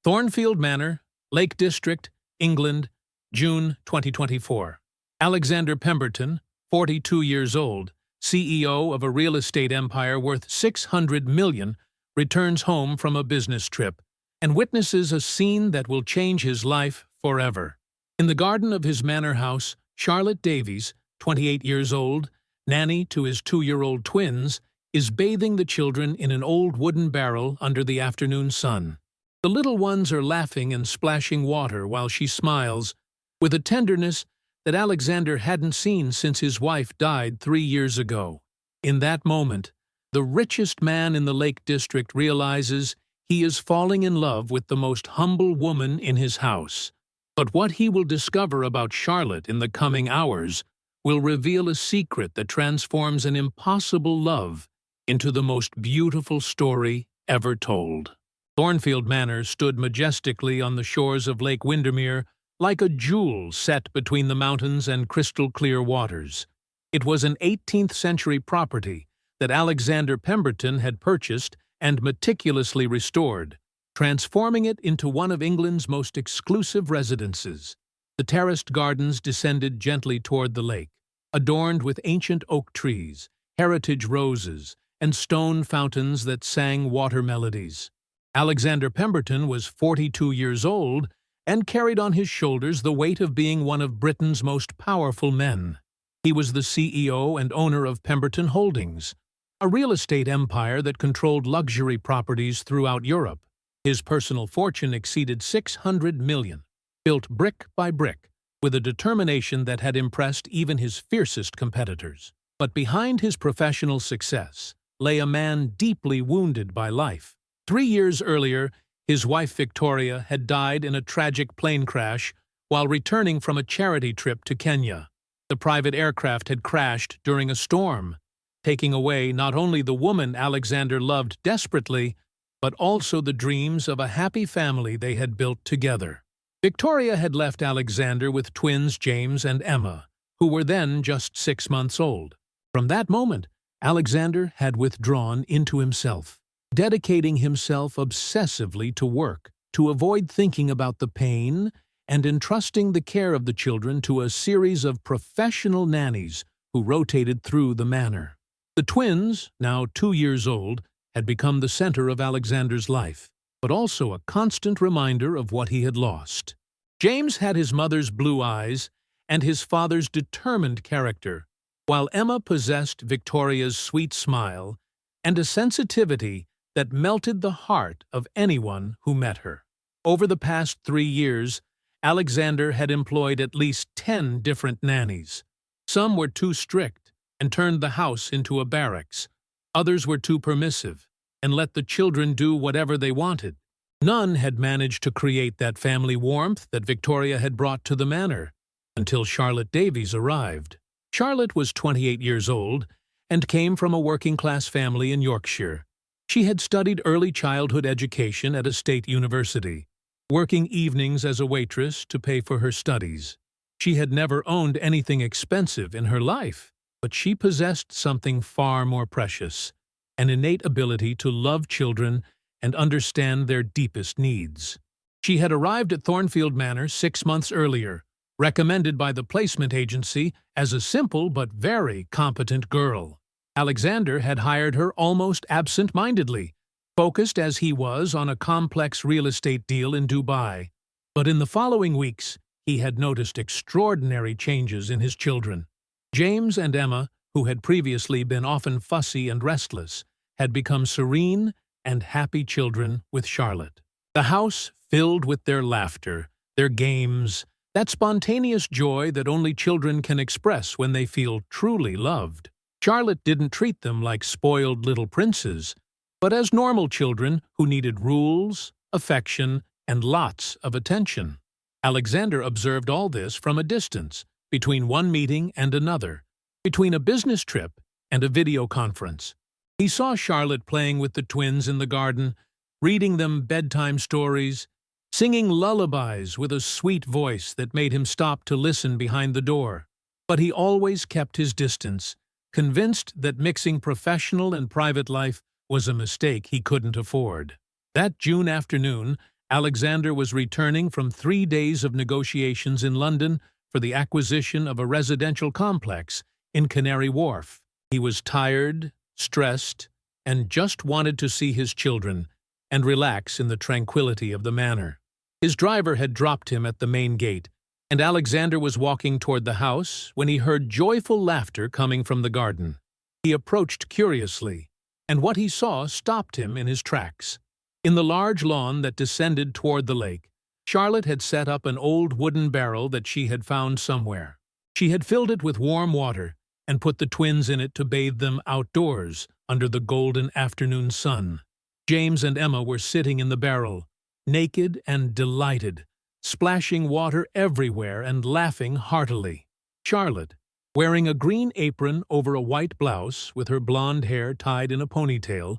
Thornfield Manor, Lake District, England, June 2024. Alexander Pemberton, 42 years old, CEO of a real estate empire worth $600 million, returns home from a business trip and witnesses a scene that will change his life forever. In the garden of his manor house, Charlotte Davies, 28 years old, nanny to his 2-year-old twins, is bathing the children in an old wooden barrel under the afternoon sun. The little ones are laughing and splashing water while she smiles, with a tenderness that Alexander hadn't seen since his wife died 3 years ago. In that moment, the richest man in the Lake District realizes he is falling in love with the most humble woman in his house. But what he will discover about Charlotte in the coming hours will reveal a secret that transforms an impossible love into the most beautiful story ever told. Thornfield Manor stood majestically on the shores of Lake Windermere, like a jewel set between the mountains and crystal-clear waters. It was an 18th-century property that Alexander Pemberton had purchased and meticulously restored, transforming it into one of England's most exclusive residences. The terraced gardens descended gently toward the lake, adorned with ancient oak trees, heritage roses, and stone fountains that sang water melodies. Alexander Pemberton was 42 years old and carried on his shoulders the weight of being one of Britain's most powerful men. He was the CEO and owner of Pemberton Holdings, a real estate empire that controlled luxury properties throughout Europe. His personal fortune exceeded $600 million, built brick by brick, with a determination that had impressed even his fiercest competitors. But behind his professional success lay a man deeply wounded by life. 3 years earlier, his wife Victoria had died in a tragic plane crash while returning from a charity trip to Kenya. The private aircraft had crashed during a storm, taking away not only the woman Alexander loved desperately, but also the dreams of a happy family they had built together. Victoria had left Alexander with twins James and Emma, who were then just 6 months old. From that moment, Alexander had withdrawn into himself, dedicating himself obsessively to work, to avoid thinking about the pain, and entrusting the care of the children to a series of professional nannies who rotated through the manor. The twins, now 2 years old, had become the center of Alexander's life, but also a constant reminder of what he had lost. James had his mother's blue eyes and his father's determined character, while Emma possessed Victoria's sweet smile and a sensitivity that melted the heart of anyone who met her. Over the past 3 years, Alexander had employed at least 10 different nannies. Some were too strict and turned the house into a barracks. Others were too permissive and let the children do whatever they wanted. None had managed to create that family warmth that Victoria had brought to the manor, until Charlotte Davies arrived. Charlotte was 28 years old and came from a working-class family in Yorkshire. She had studied early childhood education at a state university, working evenings as a waitress to pay for her studies. She had never owned anything expensive in her life, but she possessed something far more precious, an innate ability to love children and understand their deepest needs. She had arrived at Thornfield Manor 6 months earlier, recommended by the placement agency as a simple but very competent girl. Alexander had hired her almost absent-mindedly, focused as he was on a complex real estate deal in Dubai. But in the following weeks, he had noticed extraordinary changes in his children. James and Emma, who had previously been often fussy and restless, had become serene and happy children with Charlotte. The house filled with their laughter, their games, that spontaneous joy that only children can express when they feel truly loved. Charlotte didn't treat them like spoiled little princes, but as normal children who needed rules, affection, and lots of attention. Alexander observed all this from a distance, between one meeting and another, between a business trip and a video conference. He saw Charlotte playing with the twins in the garden, reading them bedtime stories, singing lullabies with a sweet voice that made him stop to listen behind the door. But he always kept his distance, convinced that mixing professional and private life was a mistake he couldn't afford. That June afternoon, Alexander was returning from 3 days of negotiations in London for the acquisition of a residential complex in Canary Wharf. He was tired, stressed, and just wanted to see his children and relax in the tranquility of the manor. His driver had dropped him at the main gate, and Alexander was walking toward the house when he heard joyful laughter coming from the garden. He approached curiously, and what he saw stopped him in his tracks. In the large lawn that descended toward the lake, Charlotte had set up an old wooden barrel that she had found somewhere. She had filled it with warm water and put the twins in it to bathe them outdoors under the golden afternoon sun. James and Emma were sitting in the barrel, naked and delighted, splashing water everywhere and laughing heartily. Charlotte, wearing a green apron over a white blouse with her blonde hair tied in a ponytail,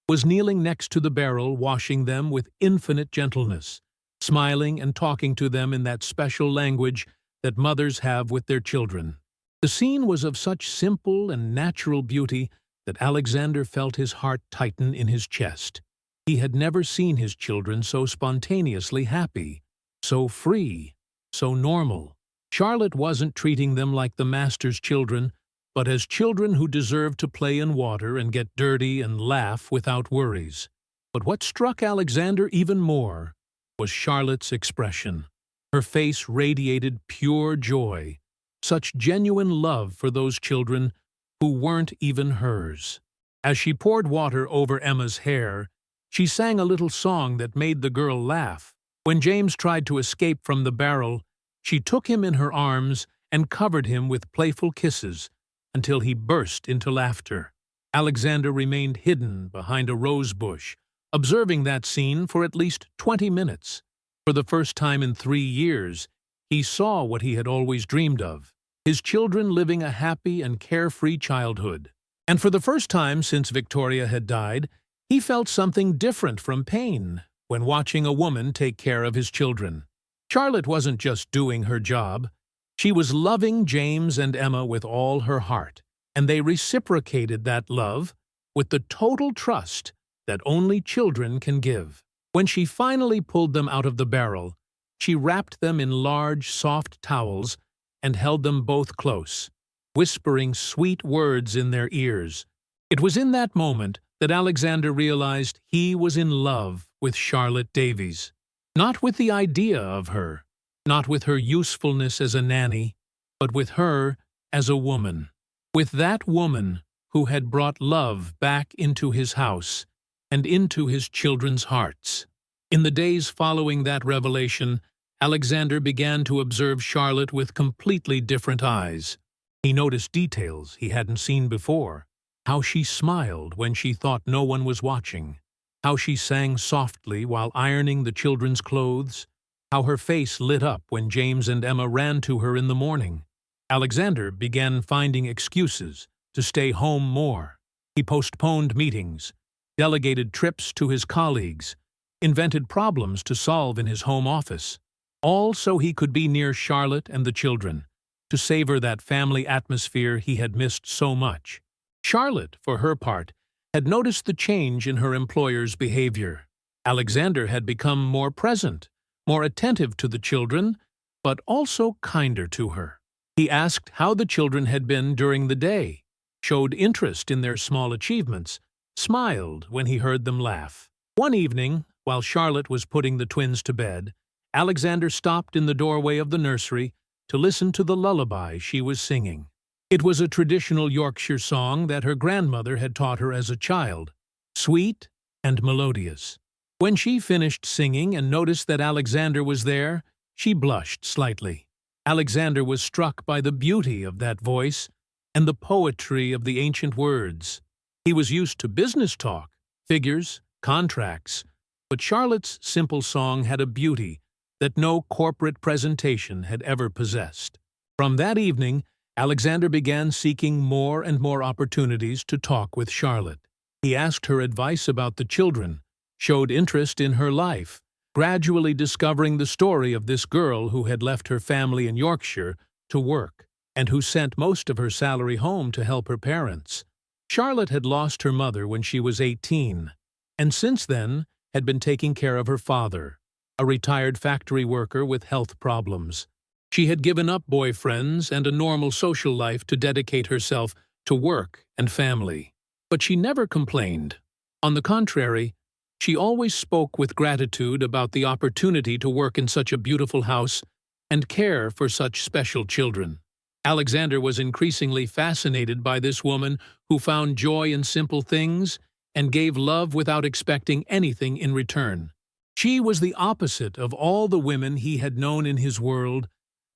was kneeling next to the barrel washing them with infinite gentleness, smiling and talking to them in that special language that mothers have with their children. The scene was of such simple and natural beauty that Alexander felt his heart tighten in his chest. He had never seen his children so spontaneously happy, so free, so normal. Charlotte wasn't treating them like the master's children, but as children who deserved to play in water and get dirty and laugh without worries. But what struck Alexander even more was Charlotte's expression. Her face radiated pure joy, such genuine love for those children who weren't even hers. As she poured water over Emma's hair, she sang a little song that made the girl laugh. When James tried to escape from the barrel, she took him in her arms and covered him with playful kisses until he burst into laughter. Alexander remained hidden behind a rose bush, observing that scene for at least 20 minutes. For the first time in 3 years, he saw what he had always dreamed of, his children living a happy and carefree childhood. And for the first time since Victoria had died, he felt something different from pain when watching a woman take care of his children. Charlotte wasn't just doing her job. She was loving James and Emma with all her heart, and they reciprocated that love with the total trust that only children can give. When she finally pulled them out of the barrel, she wrapped them in large, soft towels and held them both close, whispering sweet words in their ears. It was in that moment that Alexander realized he was in love with Charlotte Davies. Not with the idea of her, not with her usefulness as a nanny, but with her as a woman. With that woman who had brought love back into his house and into his children's hearts. In the days following that revelation, Alexander began to observe Charlotte with completely different eyes. He noticed details he hadn't seen before. How she smiled when she thought no one was watching. How she sang softly while ironing the children's clothes. How her face lit up when James and Emma ran to her in the morning. Alexander began finding excuses to stay home more. He postponed meetings, delegated trips to his colleagues, invented problems to solve in his home office, all so he could be near Charlotte and the children, to savor that family atmosphere he had missed so much. Charlotte, for her part, had noticed the change in her employer's behavior. Alexander had become more present, more attentive to the children, but also kinder to her. He asked how the children had been during the day, showed interest in their small achievements, smiled when he heard them laugh. One evening, while Charlotte was putting the twins to bed, Alexander stopped in the doorway of the nursery to listen to the lullaby she was singing. It was a traditional Yorkshire song that her grandmother had taught her as a child, sweet and melodious. When she finished singing and noticed that Alexander was there, she blushed slightly. Alexander was struck by the beauty of that voice and the poetry of the ancient words. He was used to business talk, figures, contracts, but Charlotte's simple song had a beauty that no corporate presentation had ever possessed. From that evening, Alexander began seeking more and more opportunities to talk with Charlotte. He asked her advice about the children, showed interest in her life, gradually discovering the story of this girl who had left her family in Yorkshire to work, and who sent most of her salary home to help her parents. Charlotte had lost her mother when she was 18, and since then had been taking care of her father, a retired factory worker with health problems. She had given up boyfriends and a normal social life to dedicate herself to work and family. But she never complained. On the contrary, she always spoke with gratitude about the opportunity to work in such a beautiful house and care for such special children. Alexander was increasingly fascinated by this woman who found joy in simple things and gave love without expecting anything in return. She was the opposite of all the women he had known in his world,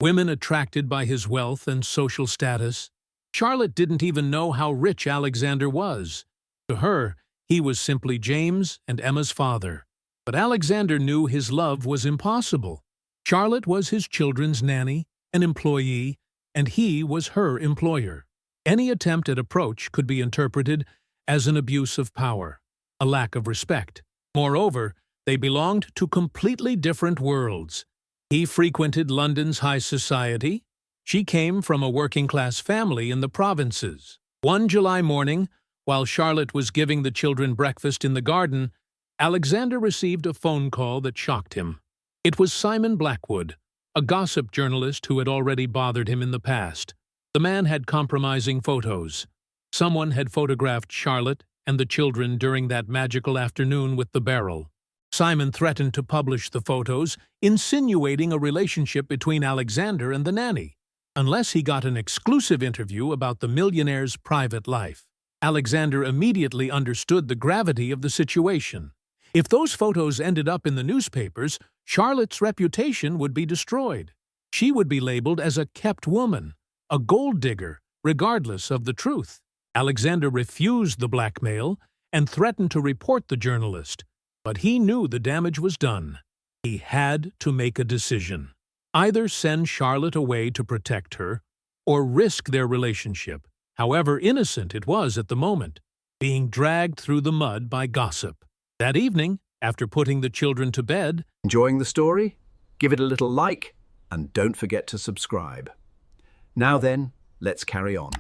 women attracted by his wealth and social status. Charlotte didn't even know how rich Alexander was. To her, he was simply James and Emma's father. But Alexander knew his love was impossible. Charlotte was his children's nanny, an employee, and he was her employer. Any attempt at approach could be interpreted as an abuse of power, a lack of respect. Moreover, they belonged to completely different worlds. He frequented London's high society. She came from a working-class family in the provinces. One July morning, while Charlotte was giving the children breakfast in the garden, Alexander received a phone call that shocked him. It was Simon Blackwood, a gossip journalist who had already bothered him in the past. The man had compromising photos. Someone had photographed Charlotte and the children during that magical afternoon with the barrel. Simon threatened to publish the photos, insinuating a relationship between Alexander and the nanny, unless he got an exclusive interview about the millionaire's private life. Alexander immediately understood the gravity of the situation. If those photos ended up in the newspapers, Charlotte's reputation would be destroyed. She would be labeled as a kept woman, a gold digger, regardless of the truth. Alexander refused the blackmail and threatened to report the journalist, but he knew the damage was done. He had to make a decision. Either send Charlotte away to protect her, or risk their relationship, however innocent it was at the moment, being dragged through the mud by gossip. That evening, after putting the children to bed, Enjoying the story? Give it a little like, and don't forget to subscribe. Now then, let's carry on.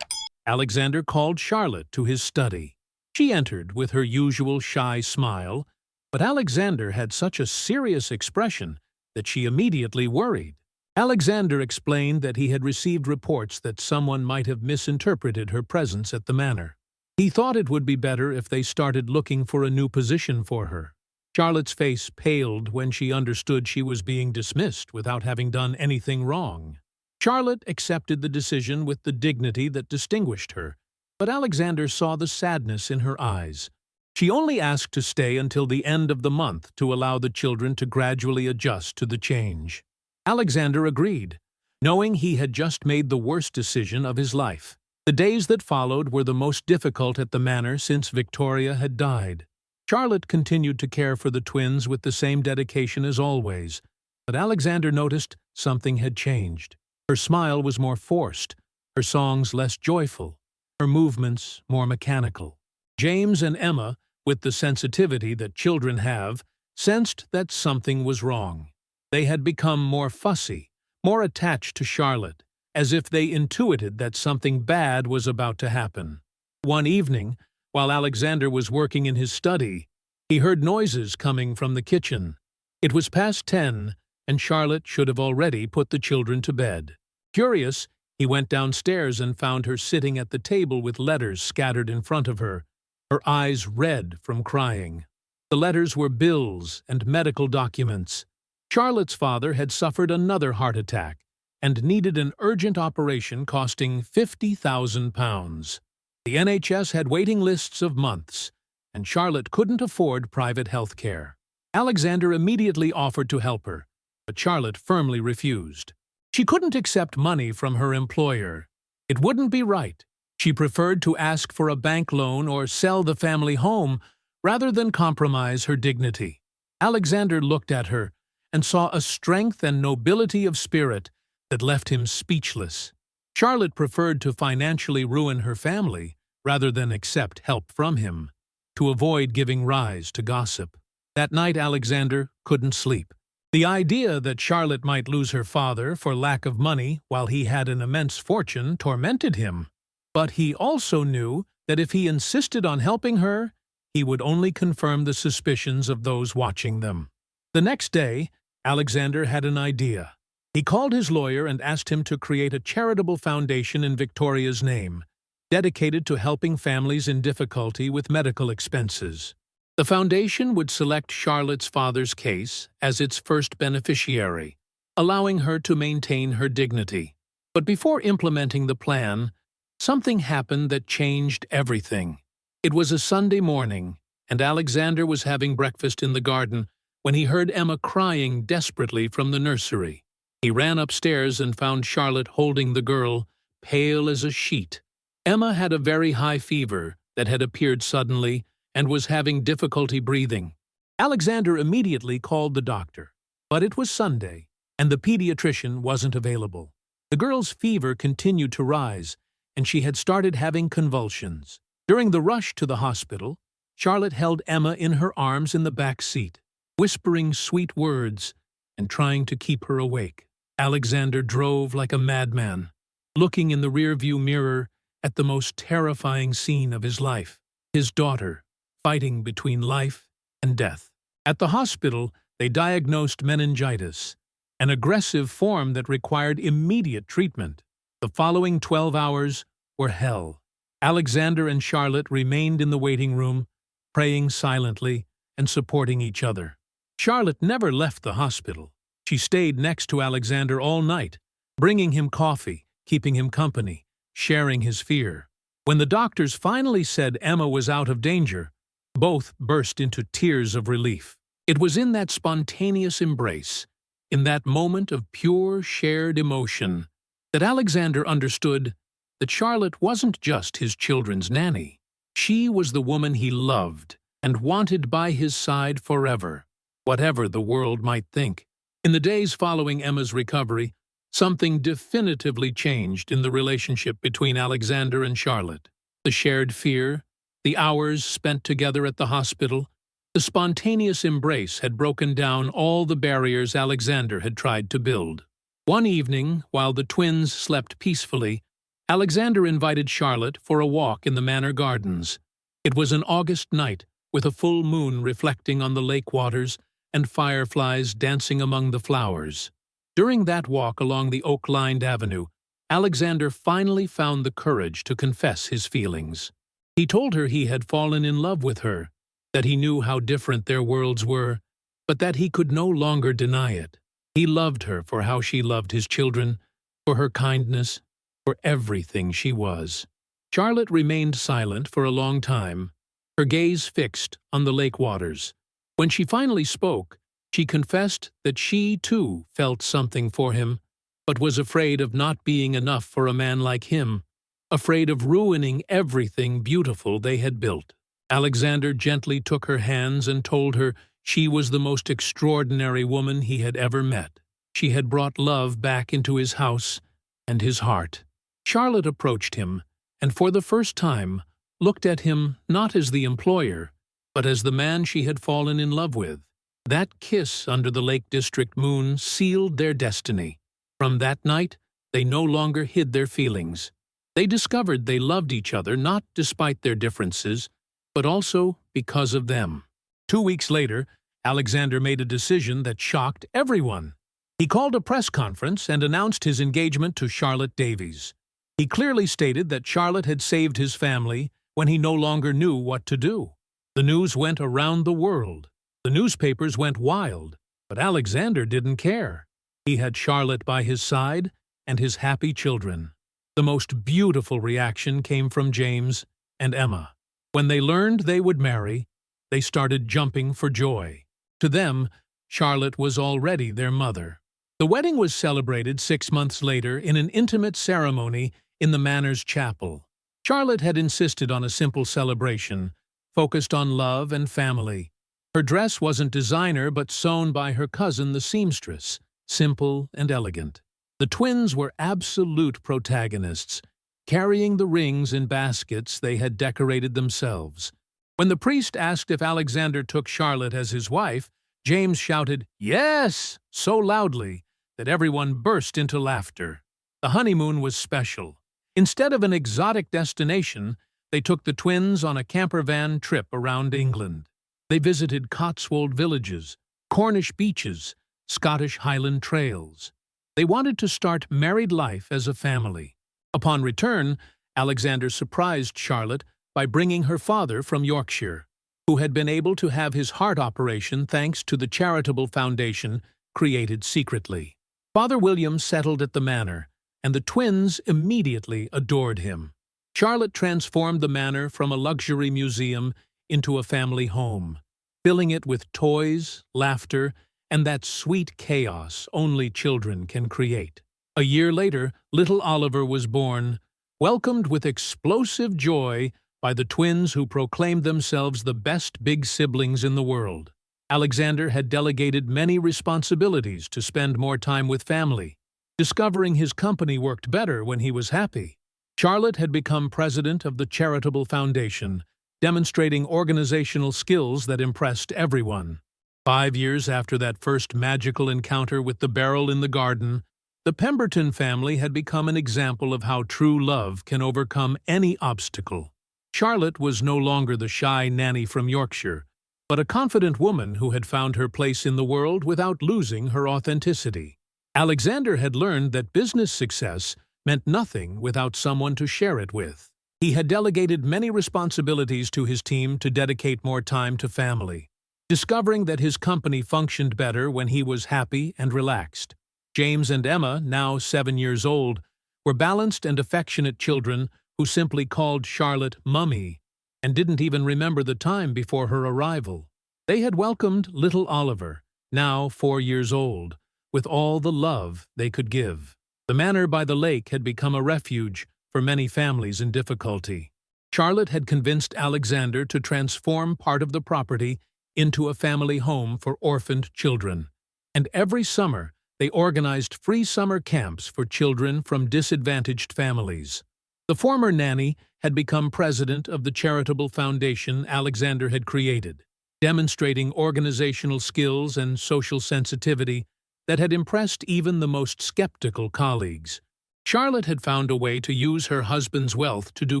Alexander called Charlotte to his study. She entered with her usual shy smile, but Alexander had such a serious expression that she immediately worried. Alexander explained that he had received reports that someone might have misinterpreted her presence at the manor. He thought it would be better if they started looking for a new position for her. Charlotte's face paled when she understood she was being dismissed without having done anything wrong. Charlotte accepted the decision with the dignity that distinguished her, but Alexander saw the sadness in her eyes. She only asked to stay until the end of the month to allow the children to gradually adjust to the change. Alexander agreed, knowing he had just made the worst decision of his life. The days that followed were the most difficult at the manor since Victoria had died. Charlotte continued to care for the twins with the same dedication as always, but Alexander noticed something had changed. Her smile was more forced, her songs less joyful, her movements more mechanical. James and Emma, with the sensitivity that children have, sensed that something was wrong. They had become more fussy, more attached to Charlotte, as if they intuited that something bad was about to happen. One evening, while Alexander was working in his study, he heard noises coming from the kitchen. It was past 10, and Charlotte should have already put the children to bed. Curious, he went downstairs and found her sitting at the table with letters scattered in front of her, her eyes red from crying. The letters were bills and medical documents. Charlotte's father had suffered another heart attack and needed an urgent operation costing £50,000. The NHS had waiting lists of months, and Charlotte couldn't afford private health care. Alexander immediately offered to help her, but Charlotte firmly refused. She couldn't accept money from her employer. It wouldn't be right. She preferred to ask for a bank loan or sell the family home rather than compromise her dignity. Alexander looked at her and saw a strength and nobility of spirit that left him speechless. Charlotte preferred to financially ruin her family rather than accept help from him, to avoid giving rise to gossip. That night Alexander couldn't sleep. The idea that Charlotte might lose her father for lack of money while he had an immense fortune tormented him. But he also knew that if he insisted on helping her, he would only confirm the suspicions of those watching them. The next day, Alexander had an idea. He called his lawyer and asked him to create a charitable foundation in Victoria's name, dedicated to helping families in difficulty with medical expenses. The foundation would select Charlotte's father's case as its first beneficiary, allowing her to maintain her dignity. But before implementing the plan, something happened that changed everything. It was a Sunday morning, and Alexander was having breakfast in the garden when he heard Emma crying desperately from the nursery. He ran upstairs and found Charlotte holding the girl, pale as a sheet. Emma had a very high fever that had appeared suddenly and was having difficulty breathing. Alexander immediately called the doctor, but it was Sunday, and the pediatrician wasn't available. The girl's fever continued to rise, and she had started having convulsions. During the rush to the hospital, Charlotte held Emma in her arms in the back seat, whispering sweet words and trying to keep her awake. Alexander drove like a madman, looking in the rearview mirror at the most terrifying scene of his life, his daughter fighting between life and death. At the hospital, they diagnosed meningitis, an aggressive form that required immediate treatment. The following 12 hours were hell. Alexander and Charlotte remained in the waiting room, praying silently and supporting each other. Charlotte never left the hospital. She stayed next to Alexander all night, bringing him coffee, keeping him company, sharing his fear. When the doctors finally said Emma was out of danger, both burst into tears of relief. It was in that spontaneous embrace, in that moment of pure shared emotion, that Alexander understood that Charlotte wasn't just his children's nanny. She was the woman he loved and wanted by his side forever, whatever the world might think. In the days following Emma's recovery, something definitively changed in the relationship between Alexander and Charlotte. The shared fear, the hours spent together at the hospital, the spontaneous embrace had broken down all the barriers Alexander had tried to build. One evening, while the twins slept peacefully, Alexander invited Charlotte for a walk in the Manor gardens. It was an August night, with a full moon reflecting on the lake waters and fireflies dancing among the flowers. During that walk along the oak-lined avenue, Alexander finally found the courage to confess his feelings. He told her he had fallen in love with her, that he knew how different their worlds were, but that he could no longer deny it. He loved her for how she loved his children, for her kindness, for everything she was. Charlotte remained silent for a long time, her gaze fixed on the lake waters. When she finally spoke, she confessed that she, too, felt something for him, but was afraid of not being enough for a man like him, afraid of ruining everything beautiful they had built. Alexander gently took her hands and told her she was the most extraordinary woman he had ever met. She had brought love back into his house and his heart. Charlotte approached him, and for the first time looked at him not as the employer, but as the man she had fallen in love with. That kiss under the Lake District moon sealed their destiny. From that night, they no longer hid their feelings. They discovered they loved each other not despite their differences, but also because of them. 2 weeks later, Alexander made a decision that shocked everyone. He called a press conference and announced his engagement to Charlotte Davies. He clearly stated that Charlotte had saved his family when he no longer knew what to do. The news went around the world. The newspapers went wild, but Alexander didn't care. He had Charlotte by his side and his happy children. The most beautiful reaction came from James and Emma. When they learned they would marry, they started jumping for joy. To them, Charlotte was already their mother. The wedding was celebrated 6 months later in an intimate ceremony in the Manor's chapel. Charlotte had insisted on a simple celebration, focused on love and family. Her dress wasn't designer but sewn by her cousin the seamstress, simple and elegant. The twins were absolute protagonists, carrying the rings in baskets they had decorated themselves. When the priest asked if Alexander took Charlotte as his wife, James shouted, "Yes!" so loudly that everyone burst into laughter. The honeymoon was special. Instead of an exotic destination, they took the twins on a camper van trip around England. They visited Cotswold villages, Cornish beaches, Scottish Highland trails. They wanted to start married life as a family. Upon return, Alexander surprised Charlotte by bringing her father from Yorkshire, who had been able to have his heart operation thanks to the charitable foundation created secretly. Father William settled at the manor, and the twins immediately adored him. Charlotte transformed the manor from a luxury museum into a family home, filling it with toys, laughter, and that sweet chaos only children can create. A year later, little Oliver was born, welcomed with explosive joy by the twins who proclaimed themselves the best big siblings in the world. Alexander had delegated many responsibilities to spend more time with family, discovering his company worked better when he was happy. Charlotte had become president of the charitable foundation, demonstrating organizational skills that impressed everyone. 5 years after that first magical encounter with the barrel in the garden, the Pemberton family had become an example of how true love can overcome any obstacle. Charlotte was no longer the shy Nanny from Yorkshire, but a confident woman who had found her place in the world without losing her authenticity. Alexander had learned that business success meant nothing without someone to share it with. He had delegated many responsibilities to his team to dedicate more time to family, discovering that his company functioned better when he was happy and relaxed. James and Emma, now 7 years old, were balanced and affectionate children who simply called Charlotte Mummy and didn't even remember the time before her arrival. They had welcomed little Oliver, now 4 years old, with all the love they could give. The manor by the lake had become a refuge for many families in difficulty. Charlotte had convinced Alexander to transform part of the property into a family home for orphaned children, and every summer they organized free summer camps for children from disadvantaged families. The former nanny had become president of the charitable foundation Alexander had created, demonstrating organizational skills and social sensitivity that had impressed even the most skeptical colleagues. Charlotte had found a way to use her husband's wealth to do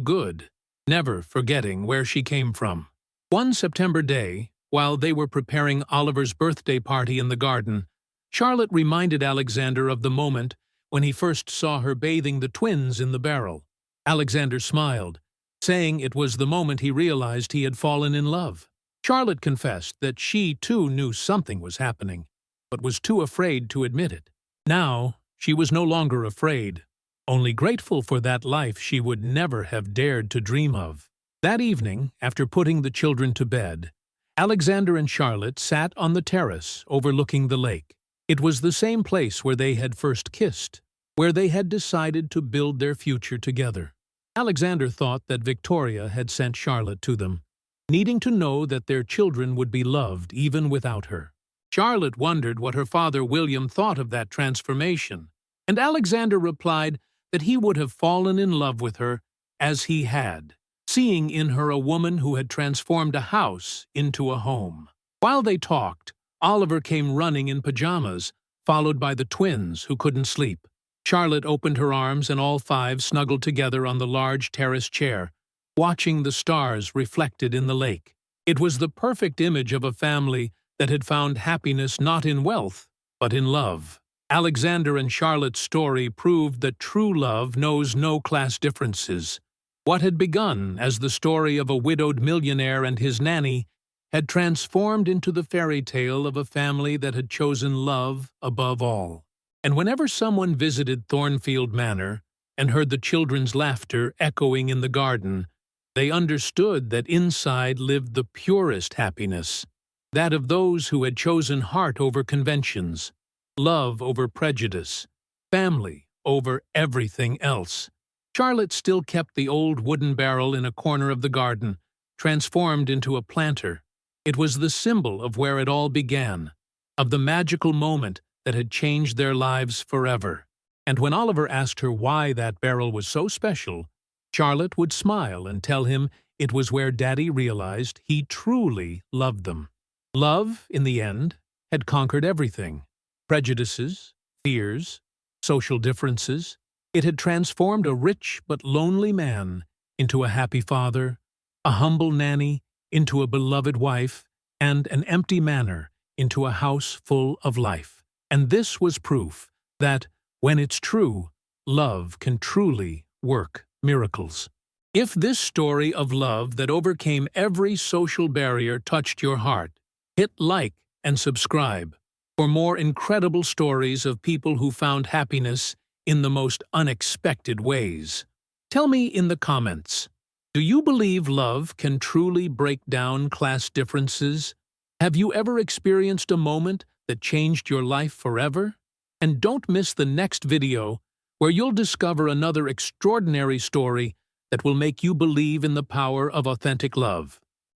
good, never forgetting where she came from. One September day, while they were preparing Oliver's birthday party in the garden, Charlotte reminded Alexander of the moment when he first saw her bathing the twins in the barrel. Alexander smiled, saying it was the moment he realized he had fallen in love. Charlotte confessed that she too knew something was happening, but was too afraid to admit it. Now, she was no longer afraid, only grateful for that life she would never have dared to dream of. That evening, after putting the children to bed, Alexander and Charlotte sat on the terrace overlooking the lake. It was the same place where they had first kissed, where they had decided to build their future together. Alexander thought that Victoria had sent Charlotte to them, needing to know that their children would be loved even without her. Charlotte wondered what her father William thought of that transformation, and Alexander replied that he would have fallen in love with her as he had, seeing in her a woman who had transformed a house into a home. While they talked, Oliver came running in pajamas, followed by the twins who couldn't sleep. Charlotte opened her arms and all five snuggled together on the large terrace chair, watching the stars reflected in the lake. It was the perfect image of a family that had found happiness not in wealth, but in love. Alexander and Charlotte's story proved that true love knows no class differences. What had begun as the story of a widowed millionaire and his nanny had transformed into the fairy tale of a family that had chosen love above all. And whenever someone visited Thornfield Manor and heard the children's laughter echoing in the garden, they understood that inside lived the purest happiness, that of those who had chosen heart over conventions, love over prejudice, family over everything else. Charlotte still kept the old wooden barrel in a corner of the garden, transformed into a planter. It was the symbol of where it all began, of the magical moment that had changed their lives forever. And when Oliver asked her why that barrel was so special, Charlotte would smile and tell him it was where Daddy realized he truly loved them. Love, in the end, had conquered everything. Prejudices, fears, social differences. It had transformed a rich but lonely man into a happy father, a humble nanny into a beloved wife, and an empty manor into a house full of life. And this was proof that, when it's true, love can truly work miracles. If this story of love that overcame every social barrier touched your heart, hit like and subscribe for more incredible stories of people who found happiness in the most unexpected ways. Tell me in the comments, do you believe love can truly break down class differences? Have you ever experienced a moment that changed your life forever? And don't miss the next video where you'll discover another extraordinary story that will make you believe in the power of authentic love.